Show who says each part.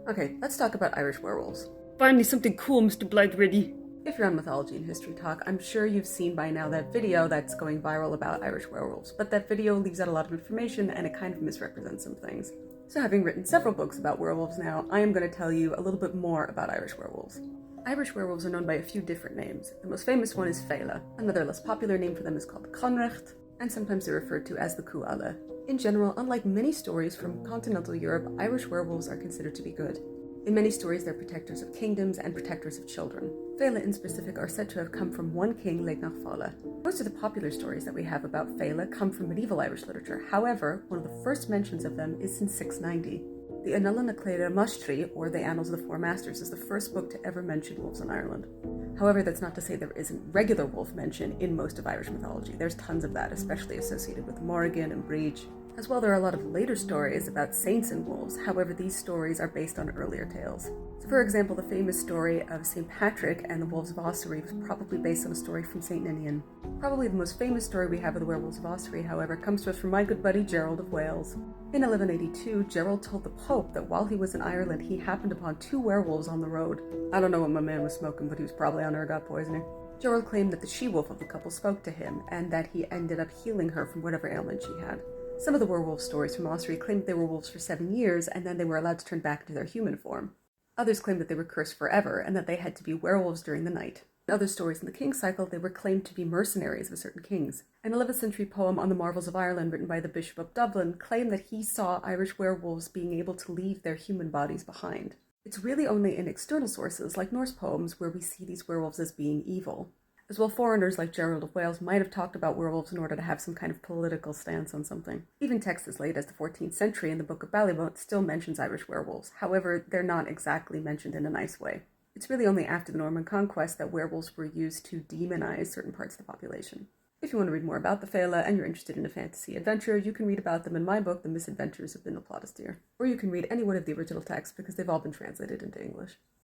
Speaker 1: Okay, let's talk about Irish werewolves.
Speaker 2: Finally something cool, Mr. Blightready.
Speaker 1: If you're on Mythology and History Talk, I'm sure you've seen by now that video that's going viral about Irish werewolves, but that video leaves out a lot of information and it kind of misrepresents some things. So having written several books about werewolves now, I am going to tell you a little bit more about Irish werewolves. Irish werewolves are known by a few different names. The most famous one is Faoladh. Another less popular name for them is called the Conrecht, and sometimes they're referred to as the Cuala. In general, unlike many stories from continental Europe, Irish werewolves are considered to be good. In many stories, they're protectors of kingdoms and protectors of children. Faoladh in specific are said to have come from one king, Faoladh. Most of the popular stories that we have about Faoladh come from medieval Irish literature. However, one of the first mentions of them is in 690. The Annala na Cléire Mastri, or the Annals of the Four Masters, is the first book to ever mention wolves in Ireland. However, that's not to say there isn't regular wolf mention in most of Irish mythology. There's tons of that, especially associated with Morrigan and Breach. As well, there are a lot of later stories about saints and wolves. However, these stories are based on earlier tales. So for example, the famous story of St. Patrick and the wolves of Ossory was probably based on a story from St. Ninian. Probably the most famous story we have of the werewolves of Ossory, however, comes to us from my good buddy Gerald of Wales. In 1182, Gerald told the Pope that while he was in Ireland, he happened upon two werewolves on the road. I don't know what my man was smoking, but he was probably on ergot poisoning. Gerald claimed that the she-wolf of the couple spoke to him, and that he ended up healing her from whatever ailment she had. Some of the werewolf stories from Ossory claimed they were wolves for 7 years, and then they were allowed to turn back into their human form. Others claimed that they were cursed forever, and that they had to be werewolves during the night. In other stories in the King cycle, they were claimed to be mercenaries of certain kings. An 11th century poem on the marvels of Ireland written by the Bishop of Dublin claimed that he saw Irish werewolves being able to leave their human bodies behind. It's really only in external sources, like Norse poems, where we see these werewolves as being evil. As well, foreigners like Gerald of Wales might have talked about werewolves in order to have some kind of political stance on something. Even texts as late as the 14th century in the Book of Ballymote still mentions Irish werewolves. However, they're not exactly mentioned in a nice way. It's really only after the Norman conquest that werewolves were used to demonize certain parts of the population. If you want to read more about the Faoladh and you're interested in a fantasy adventure, you can read about them in my book, The Misadventures of Binal Plotisteer. Or you can read any one of the original texts because they've all been translated into English.